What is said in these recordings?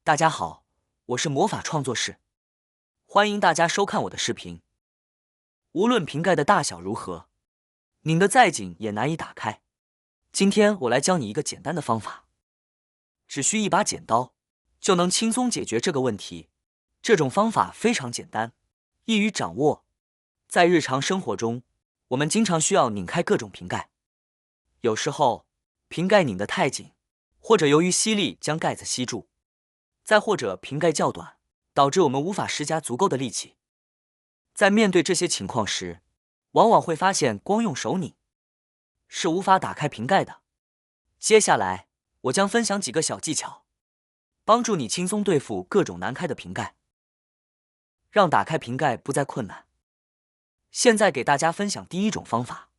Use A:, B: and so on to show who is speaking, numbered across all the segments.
A: 大家好，我是魔法创作室，欢迎大家收看我的视频。无论瓶盖的大小如何，拧得再紧也难以打开。今天我来教你一个简单的方法，只需一把剪刀就能轻松解决这个问题。这种方法非常简单，易于掌握。在日常生活中，我们经常需要拧开各种瓶盖。有时候，瓶盖拧得太紧，或者由于吸力将盖子吸住，再或者瓶盖较短，导致我们无法施加足够的力气。在面对这些情况时，往往会发现光用手拧是无法打开瓶盖的。接下来，我将分享几个小技巧，帮助你轻松对付各种难开的瓶盖，让打开瓶盖不再困难。现在给大家分享第一种方法，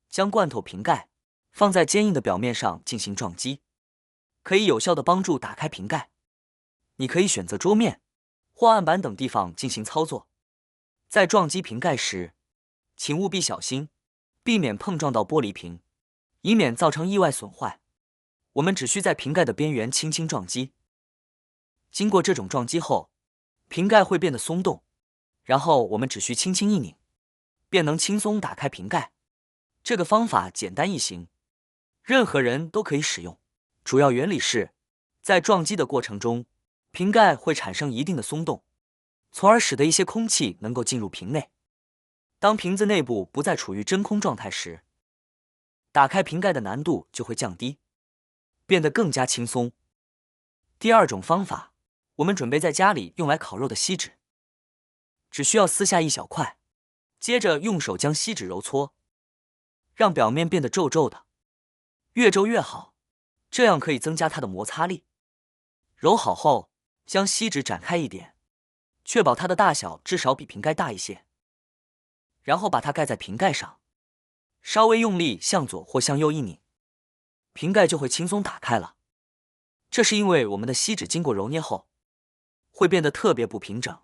A: 将罐头瓶盖放在坚硬的表面上进行撞击，可以有效地帮助打开瓶盖。你可以选择桌面或案板等地方进行操作。在撞击瓶盖时，请务必小心，避免碰撞到玻璃瓶，以免造成意外损坏。我们只需在瓶盖的边缘轻轻撞击。经过这种撞击后，瓶盖会变得松动，然后我们只需轻轻一拧，便能轻松打开瓶盖。这个方法简单易行，任何人都可以使用。主要原理是，在撞击的过程中，瓶盖会产生一定的松动，从而使得一些空气能够进入瓶内。当瓶子内部不再处于真空状态时，打开瓶盖的难度就会降低，变得更加轻松。第二种方法，我们准备在家里用来烤肉的锡纸，只需要撕下一小块，接着用手将锡纸揉搓，让表面变得皱皱的，越皱越好，这样可以增加它的摩擦力。揉好后，将锡纸展开一点，确保它的大小至少比瓶盖大一些，然后把它盖在瓶盖上，稍微用力向左或向右一拧，瓶盖就会轻松打开了。这是因为我们的锡纸经过揉捏后，会变得特别不平整。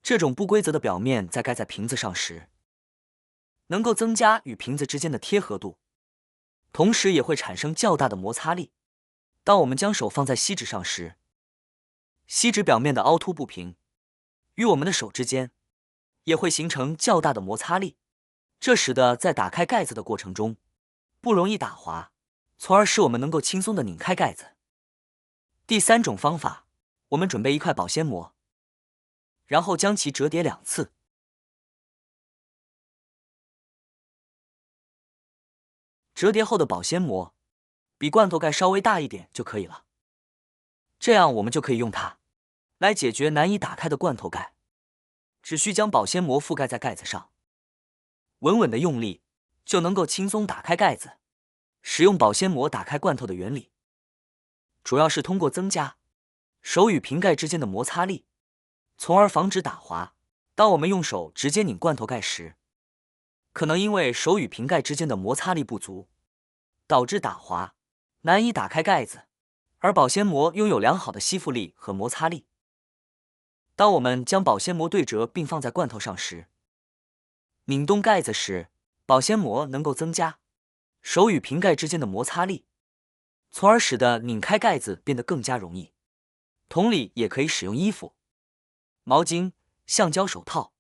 A: 这种不规则的表面在盖在瓶子上时，能够增加与瓶子之间的贴合度，同时也会产生较大的摩擦力。当我们将手放在锡纸上时，锡纸表面的凹凸不平，与我们的手之间也会形成较大的摩擦力，这使得在打开盖子的过程中不容易打滑，从而使我们能够轻松地拧开盖子。第三种方法，我们准备一块保鲜膜，然后将其折叠2次。折叠后的保鲜膜比罐头盖稍微大一点就可以了，这样我们就可以用它来解决难以打开的罐头盖。只需将保鲜膜覆盖在盖子上，稳稳的用力就能够轻松打开盖子。使用保鲜膜打开罐头的原理，主要是通过增加手与瓶盖之间的摩擦力，从而防止打滑。当我们用手直接拧罐头盖时，可能因为手与瓶盖之间的摩擦力不足，导致打滑，难以打开盖子。而保鲜膜拥有良好的吸附力和摩擦力。当我们将保鲜膜对折并放在罐头上时，拧动盖子时，保鲜膜能够增加手与瓶盖之间的摩擦力，从而使得拧开盖子变得更加容易。同理，也可以使用衣服、毛巾、橡胶手套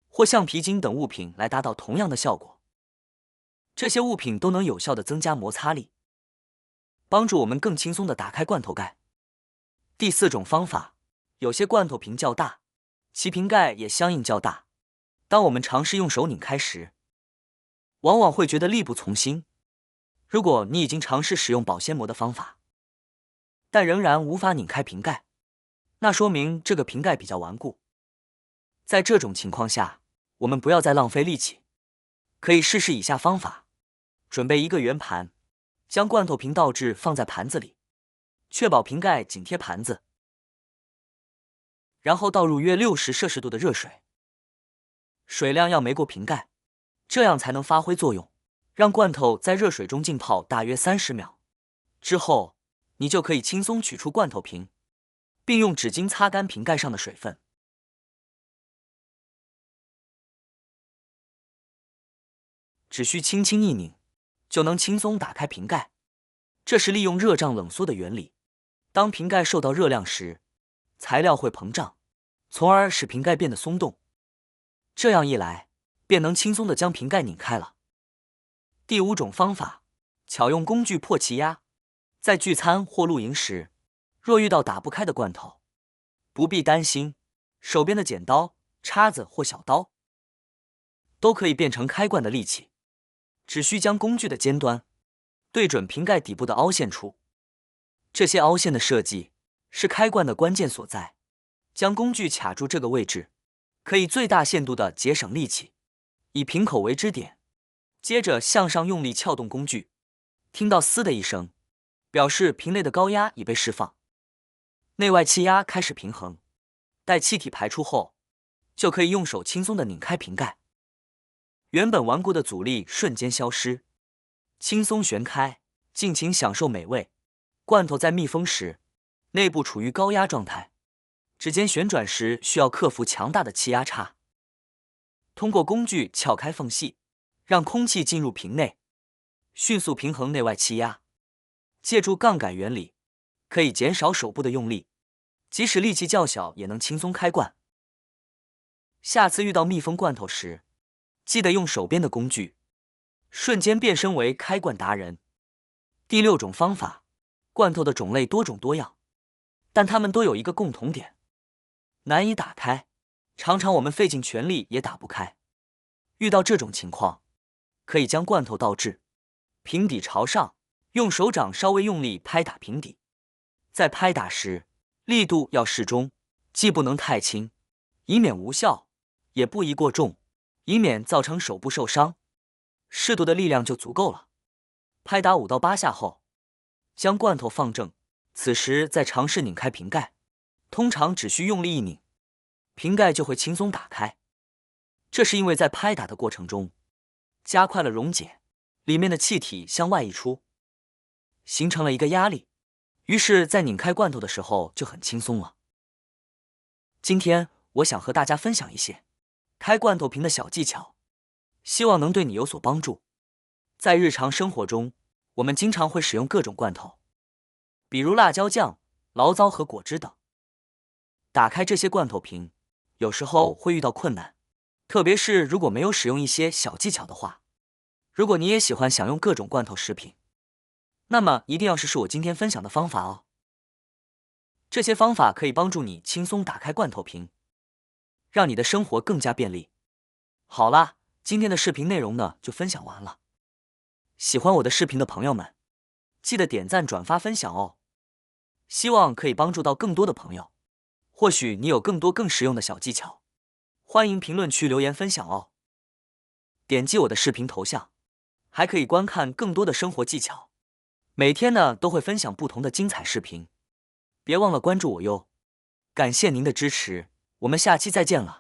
A: 或橡皮筋等物品来达到同样的效果。这些物品都能有效地增加摩擦力，帮助我们更轻松地打开罐头盖。第四种方法，有些罐头瓶较大，其瓶盖也相应较大。当我们尝试用手拧开时，往往会觉得力不从心。如果你已经尝试使用保鲜膜的方法，但仍然无法拧开瓶盖，那说明这个瓶盖比较顽固。在这种情况下，我们不要再浪费力气，可以试试以下方法。准备一个圆盘，将罐头瓶倒置放在盘子里，确保瓶盖紧贴盘子，然后倒入约60°C的热水，水量要没过瓶盖，这样才能发挥作用。让罐头在热水中浸泡大约30秒，之后你就可以轻松取出罐头瓶，并用纸巾擦干瓶盖上的水分。只需轻轻一拧，就能轻松打开瓶盖。这是利用热胀冷缩的原理。当瓶盖受到热量时，材料会膨胀，从而使瓶盖变得松动。这样一来，便能轻松地将瓶盖拧开了。第5种方法，巧用工具破气压。在聚餐或露营时，若遇到打不开的罐头，不必担心，手边的剪刀、叉子或小刀都可以变成开罐的利器。只需将工具的尖端对准瓶盖底部的凹陷处，这些凹陷的设计是开罐的关键所在。将工具卡住这个位置，可以最大限度地节省力气。以瓶口为支点，接着向上用力撬动工具，听到嘶的一声，表示瓶内的高压已被释放，内外气压开始平衡。待气体排出后，就可以用手轻松地拧开瓶盖，原本顽固的阻力瞬间消失，轻松旋开，尽情享受美味。罐头在密封时，内部处于高压状态，指尖旋转时需要克服强大的气压差。通过工具撬开缝隙，让空气进入瓶内，迅速平衡内外气压。借助杠杆原理，可以减少手部的用力，即使力气较小也能轻松开罐。下次遇到密封罐头时，记得用手边的工具，瞬间变身为开罐达人。第6种方法，罐头的种类多种多样，但它们都有一个共同点，难以打开，常常我们费尽全力也打不开。遇到这种情况，可以将罐头倒置，瓶底朝上，用手掌稍微用力拍打瓶底。在拍打时，力度要适中，既不能太轻，以免无效，也不宜过重，以免造成手部受伤。适度的力量就足够了。拍打5到8下后，将罐头放正，此时再尝试拧开瓶盖，通常只需用力一拧，瓶盖就会轻松打开。这是因为在拍打的过程中，加快了溶解，里面的气体向外溢出，形成了一个压力，于是在拧开罐头的时候就很轻松了。今天我想和大家分享一些开罐头瓶的小技巧，希望能对你有所帮助。在日常生活中，我们经常会使用各种罐头，比如辣椒酱、醪糟和果汁等。打开这些罐头瓶，有时候会遇到困难，特别是如果没有使用一些小技巧的话。如果你也喜欢享用各种罐头食品，那么一定要试试我今天分享的方法哦。这些方法可以帮助你轻松打开罐头瓶，让你的生活更加便利。好啦，今天的视频内容呢就分享完了。喜欢我的视频的朋友们，记得点赞、转发、分享哦。希望可以帮助到更多的朋友。或许你有更多更实用的小技巧，欢迎评论区留言分享哦。点击我的视频头像，还可以观看更多的生活技巧。每天呢都会分享不同的精彩视频，别忘了关注我哟。感谢您的支持，我们下期再见了。